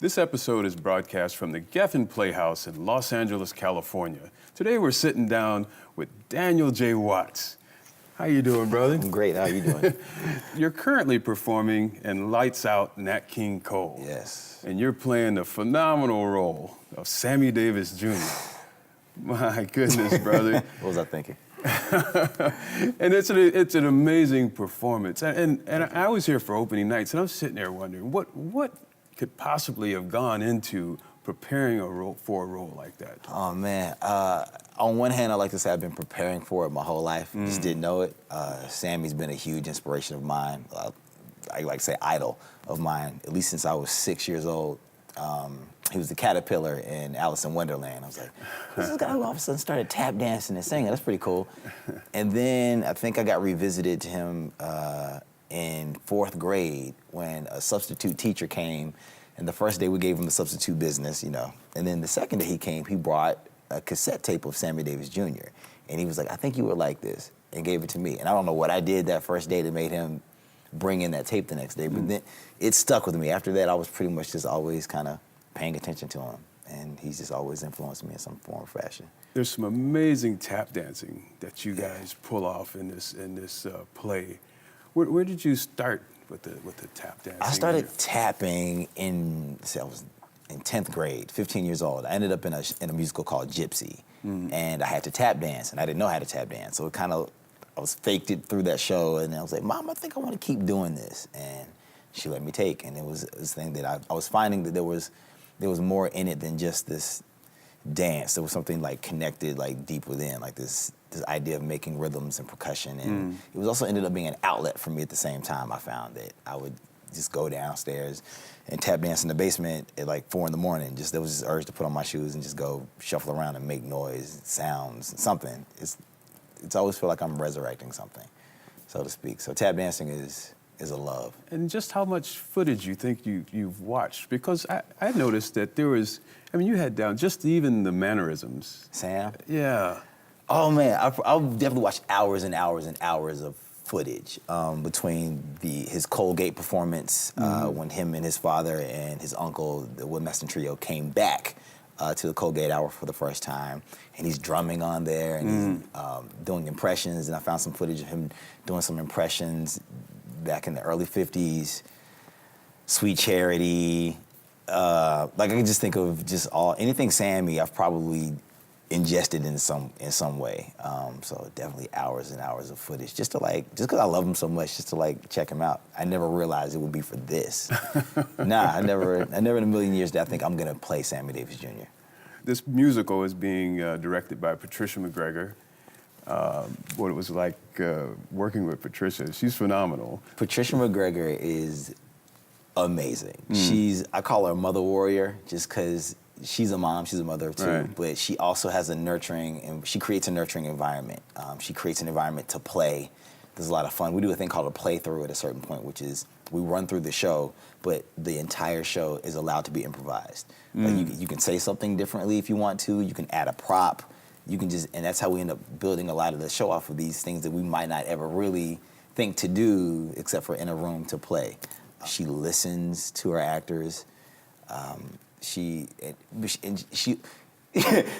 This episode is broadcast from the Geffen Playhouse in Los Angeles, California. Today we're sitting down with Daniel J. Watts. How you doing, brother? I'm great. How you doing? You're currently performing in Lights Out, Nat King Cole. Yes. And you're playing the phenomenal role of Sammy Davis Jr. My goodness, brother. What was I thinking? And it's an amazing performance. And I was here for opening nights, and I'm sitting there wondering, what could possibly have gone into preparing for a role like that? Oh, man. On one hand, I like to say I've been preparing for it my whole life. Just didn't know it. Sammy's been a huge inspiration of mine. I like to say idol of mine, at least since I was 6 years old. He was the caterpillar in Alice in Wonderland. I was like, who's this guy who all of a sudden started tap dancing and singing? That's pretty cool. And then I think I got revisited to him in 4th grade when a substitute teacher came, and the first day we gave him the substitute business, you know. And then the second day he came, he brought a cassette tape of Sammy Davis Jr. And he was like, I think you would like this, and gave it to me. And I don't know what I did that first day that made him bring in that tape the next day, but then it stuck with me. After that, I was pretty much just always kind of paying attention to him, and he's just always influenced me in some form or fashion. There's some amazing tap dancing that you guys pull off in this play. Where did you start with the tap dancing? I started tapping I was in 10th grade, 15 years old. I ended up in a musical called Gypsy, and I had to tap dance, and I didn't know how to tap dance, so I was faked it through that show, and I was like, Mom, I think I want to keep doing this, and she let me take, and it was this thing that I was finding that there was more in it than just this dance. There was something like connected, like deep within, like this idea of making rhythms and percussion, and it was also ended up being an outlet for me at the same time. I found that I would just go downstairs and tap dance in the basement at like 4 in the morning. There was this urge to put on my shoes and just go shuffle around and make noise, sounds, something. It's always feel like I'm resurrecting something, so to speak. So tap dancing is a love. And just how much footage you think you've watched? Because I noticed that you had down just even the mannerisms. Sam? Yeah. Oh, man, I'll definitely watch hours and hours and hours of footage between his Colgate performance when him and his father and his uncle, the Wood Meston Trio, came back to the Colgate Hour for the first time, and he's drumming on there, and he's doing impressions, and I found some footage of him doing some impressions back in the early 50s, Sweet Charity, like I can just think of anything Sammy I've probably ingested in some way. So definitely hours and hours of footage, just because I love him so much, just to like check him out. I never realized it would be for this. I never in a million years did I think I'm gonna play Sammy Davis Jr. This musical is being directed by Patricia McGregor. What it was like working with Patricia. She's phenomenal. Patricia McGregor is amazing. I call her a mother warrior just because she's a mom, she's a mother too, right. But she also has she creates a nurturing environment. She creates an environment to play. There's a lot of fun. We do a thing called a play-through at a certain point, which is we run through the show, but the entire show is allowed to be improvised. Like you can say something differently if you want to, you can add a prop, and that's how we end up building a lot of the show off of these things that we might not ever really think to do except for in a room to play. She listens to her actors.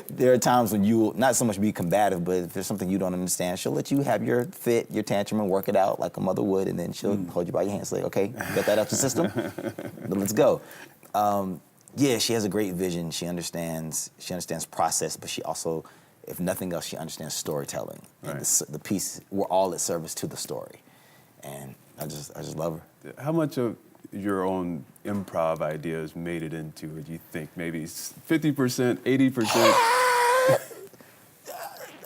There are times when you will not so much be combative, but if there's something you don't understand, she'll let you have your fit, your tantrum, and work it out like a mother would, and then she'll hold you by your hand and say, okay, you got that out your system? Then let's go. She has a great vision. She understands process, but she also, if nothing else, she understands storytelling. Right. And the piece, we're all at service to the story. And I just love her. How much of your own improv ideas made it into it, you think? Maybe 50%, 80%?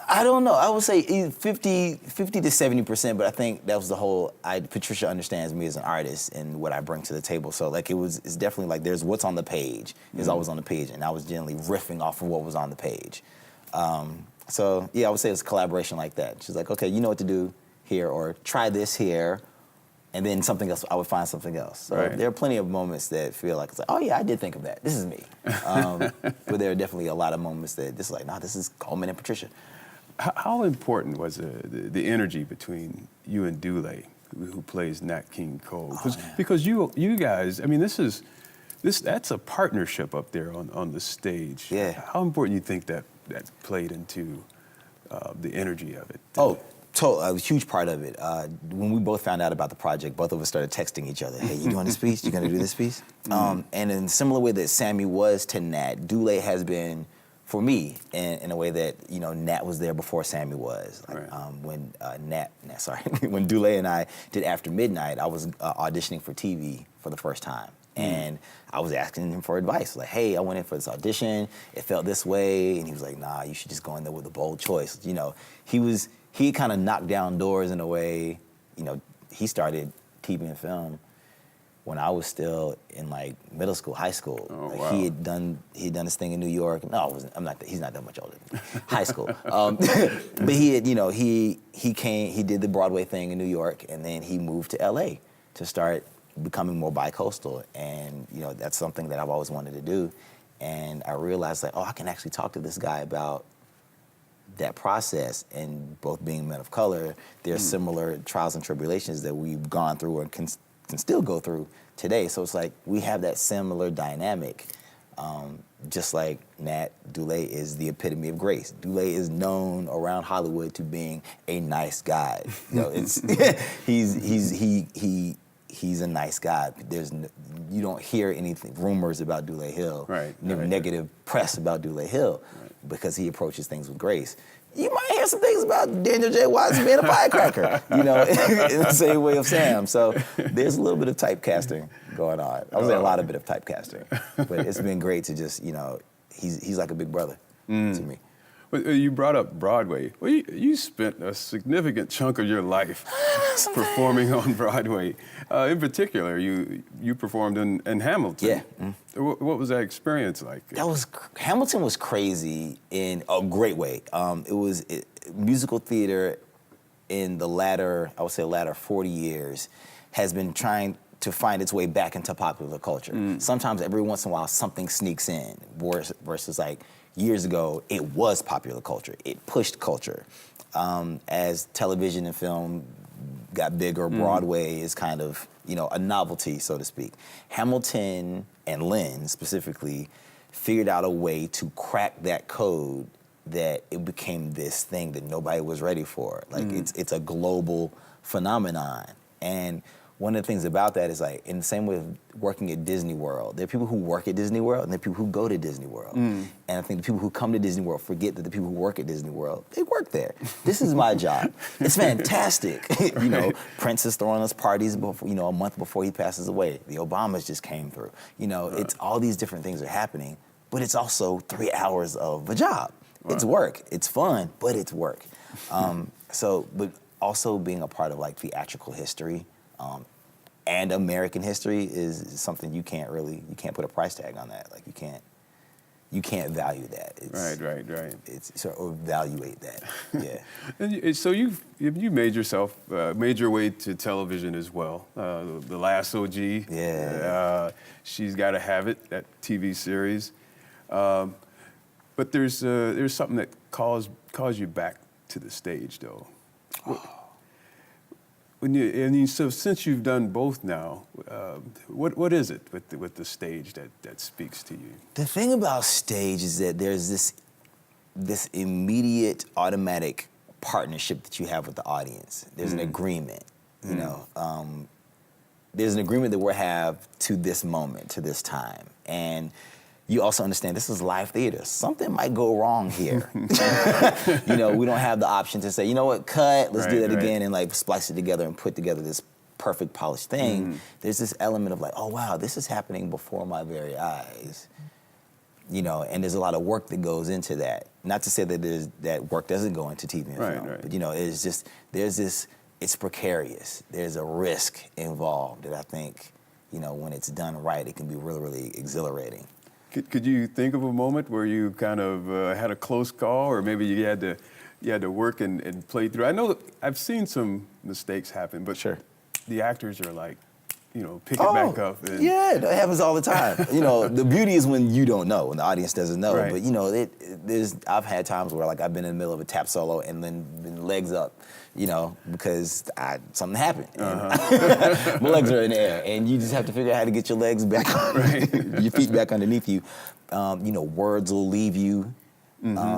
I don't know. I would say 50 to 70%, but I think that was the whole, Patricia understands me as an artist and what I bring to the table. So like it's definitely like there's what's on the page is always on the page, and I was generally riffing off of what was on the page. So yeah, I would say it's a collaboration like that. She's like, okay, you know what to do here, or try this here, and then something else, I would find something else. So right. There are plenty of moments that feel like, it's like, oh yeah, I did think of that. This is me. But there are definitely a lot of moments that this is like, nah, this is Coleman and Patricia. How important was the energy between you and Dule, who plays Nat King Cole? Because you guys, I mean, this is that's a partnership up there on the stage. Yeah. How important do you think that played into the energy of it? Oh, a huge part of it. When we both found out about the project, both of us started texting each other. Hey, you doing this piece? You gonna do this piece? And in a similar way that Sammy was to Nat, Dule has been for me in a way that, you know, Nat was there before Sammy was. Like, Right. When when Dule and I did After Midnight, I was auditioning for TV for the first time. And I was asking him for advice, like, hey, I went in for this audition, it felt this way, and he was like, nah, you should just go in there with a bold choice. You know, he kind of knocked down doors in a way. You know, he started TV and film when I was still in like middle school, high school. Oh, Like, wow. he had done this thing in New York. No, I'm not. He's not that much older than me. High school. But he had, you know, he did the Broadway thing in New York, and then he moved to LA to start becoming more bi-coastal. And, you know, that's something that I've always wanted to do. And I realized, like, oh, I can actually talk to this guy about that process. And both being men of color, there's similar trials and tribulations that we've gone through and can still go through today. So it's like we have that similar dynamic. Just like Nat, Dule is the epitome of grace. Dule is known around Hollywood to being a nice guy. You know, it's he's a nice guy. You don't hear anything, rumors about Dule Hill, Right, right. negative press about Dule Hill, because he approaches things with grace. You might hear some things about Daniel J. Watson being a firecracker, you know, in the same way of Sam. So there's a little bit of typecasting going on. I would say a lot of bit of typecasting, but it's been great to just, you know, he's like a big brother to me. Well, you brought up Broadway. Well, you spent a significant chunk of your life performing on Broadway. In particular, you performed in Hamilton. Yeah. What was that experience like? Hamilton was crazy in a great way. It was musical theater in the latter 40 years has been trying to find its way back into popular culture. Sometimes every once in a while something sneaks in versus like years ago it was popular culture. It pushed culture. As television and film got bigger, Broadway is kind of, you know, a novelty, so to speak. Hamilton and Lynn specifically figured out a way to crack that code that it became this thing that nobody was ready for. Like it's a global phenomenon. And one of the things about that is, like, in the same way of working at Disney World, there are people who work at Disney World and there are people who go to Disney World. And I think the people who come to Disney World forget that the people who work at Disney World, they work there. This is my job. It's fantastic. You know, Prince is throwing us parties before, you know, a month before he passes away. The Obamas just came through. You know, it's all these different things are happening, but it's also 3 hours of a job. It's work. It's fun, but it's work. But also being a part of, like, theatrical history, and American history is something you can't put a price tag on that. Like, you can't value that. Right. It's or evaluate that. Yeah. And so you made your way to television as well. The Last OG. Yeah. She's Gotta Have It, that TV series. But there's something that calls you back to the stage, though. So since you've done both now, what is it with the stage that speaks to you? The thing about stage is that there's this immediate, automatic partnership that you have with the audience. There's an agreement, you know. There's an agreement that we have to this moment, to this time, and you also understand this is live theater. Something might go wrong here. You know, we don't have the option to say, you know what, cut, let's do that again and, like, splice it together and put together this perfect polished thing. There's this element of, like, oh wow, this is happening before my very eyes. You know, and there's a lot of work that goes into that. Not to say that that work doesn't go into TV and film, but, you know, it's precarious. There's a risk involved that I think, you know, when it's done right, it can be really, really exhilarating. Could you think of a moment where you kind of had a close call, or maybe you had to work and play through? I know that I've seen some mistakes happen, but Sure. The actors are like, pick it back up. And... Yeah, that happens all the time. The beauty is when you don't know, when the audience doesn't know. Right. But I've had times where like I've been in the middle of a tap solo and then been legs up, because something happened. And my legs are in the air, and you just have to figure out how to get your legs back, your feet back underneath you. Words will leave you.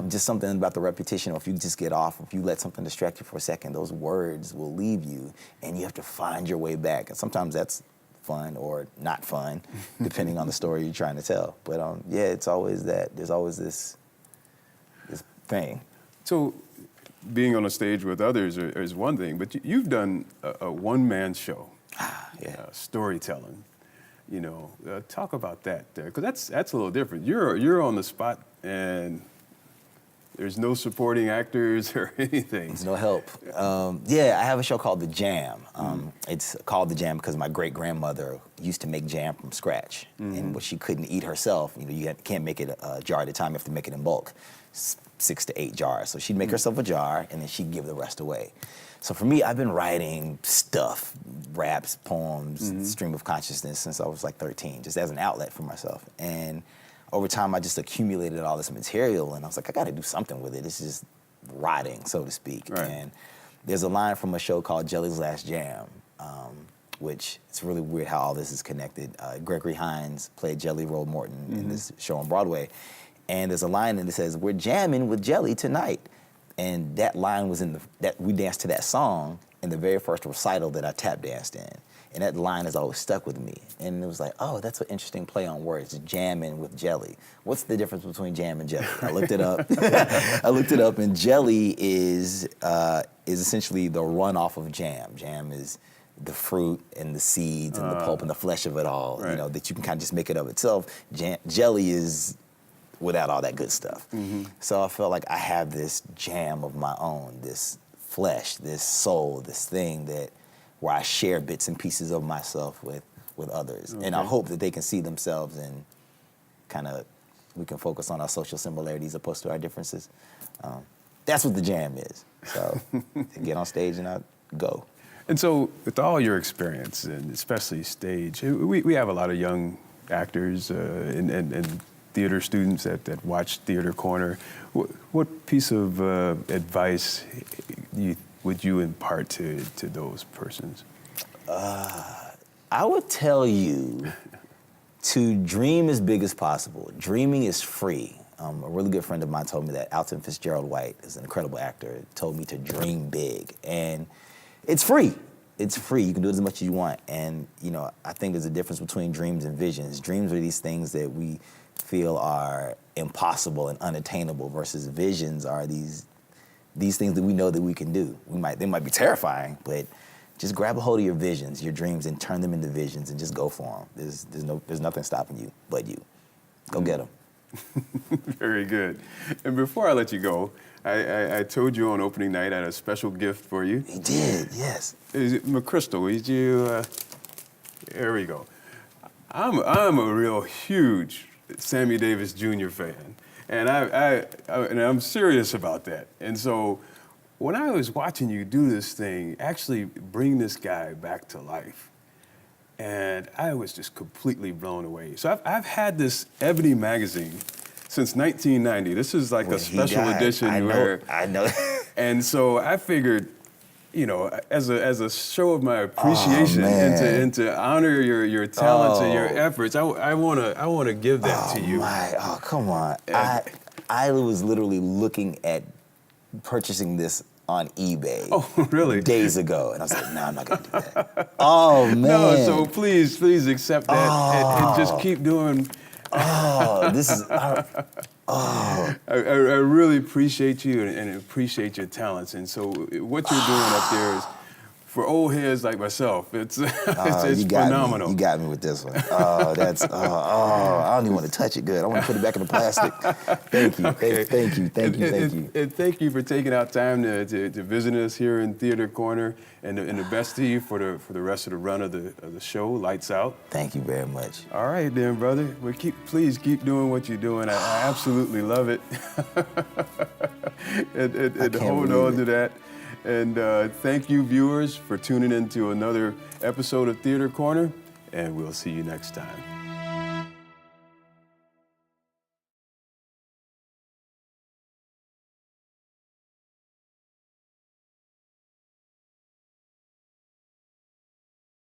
Just something about the repetition, or if you just get off, if you let something distract you for a second, those words will leave you, and you have to find your way back. And sometimes that's fun or not fun, depending on the story you're trying to tell. But it's always that. There's always this thing. So, being on a stage with others is one thing, but you've done a one-man show, storytelling. Talk about that, because that's a little different. You're on the spot and there's no supporting actors or anything. There's no help. I have a show called The Jam. It's called The Jam because my great-grandmother used to make jam from scratch. And what she couldn't eat herself, you can't make it a jar at a time, you have to make it in bulk, 6 to 8 jars. So she'd make herself a jar, and then she'd give the rest away. So for me, I've been writing stuff, raps, poems, stream of consciousness since I was like 13, just as an outlet for myself. And over time, I just accumulated all this material, and I was like, I got to do something with it. It's just rotting, so to speak. Right. And there's a line from a show called Jelly's Last Jam, which it's really weird how all this is connected. Gregory Hines played Jelly Roll Morton in this show on Broadway. And there's a line that says, "We're jamming with Jelly tonight." And that line was that we danced to that song in the very first recital that I tap danced in. And that line has always stuck with me. And it was like, oh, that's an interesting play on words, jamming with jelly. What's the difference between jam and jelly? I looked it up. And jelly is essentially the runoff of jam. Jam is the fruit and the seeds and the pulp and the flesh of it all, that you can kind of just make it of itself. Jelly is without all that good stuff. So I felt like I have this jam of my own, this flesh, this soul, this thing where I share bits and pieces of myself with others. Okay. And I hope that they can see themselves and we can focus on our social similarities opposed to our differences. That's what the jam is. So I get on stage and I go. And so with all your experience, and especially stage, we have a lot of young actors and theater students that watch Theater Corner. What piece of advice would you impart to those persons? I would tell you to dream as big as possible. Dreaming is free. A really good friend of mine told me that. Alton Fitzgerald White is an incredible actor, told me to dream big. And it's free. It's free. You can do it as much as you want. And, I think there's a difference between dreams and visions. Dreams are these things that we feel are impossible and unattainable versus visions are these things that we know that we can do. They might be terrifying, but just grab a hold of your visions, your dreams, and turn them into visions and just go for them. There's nothing stopping you but you. Go get them. Very good. And before I let you go, I told you on opening night I had a special gift for you. You did, yes. Is it McChrystal? There we go. I'm a real huge Sammy Davis Jr. fan, and I'm serious about that. And so, when I was watching you do this thing, actually bring this guy back to life, and I was just completely blown away. So I've had this Ebony magazine since 1990. This is like a special edition. I know. And so I figured, as a show of my appreciation and to honor your talents and your efforts, I want to give that to you. Come on. I was literally looking at purchasing this on eBay. Oh, really? Days ago, and I was like, no, I'm not gonna do that. Oh man. No, so please accept that and just keep doing. This is. I really appreciate you and appreciate your talents. And so what you're doing up there is, for old heads like myself, it's phenomenal. You got me with this one. I don't even want to touch it good. I want to put it back in the plastic. Thank you. Okay. Thank you. And thank you for taking out time to visit us here in Theater Corner, and the best to you for the rest of the run of the show, Lights Out. Thank you very much. All right, then, brother. Well, please keep doing what you're doing. I absolutely love it. and hold on to that. And thank you, viewers, for tuning in to another episode of Theater Corner, and we'll see you next time.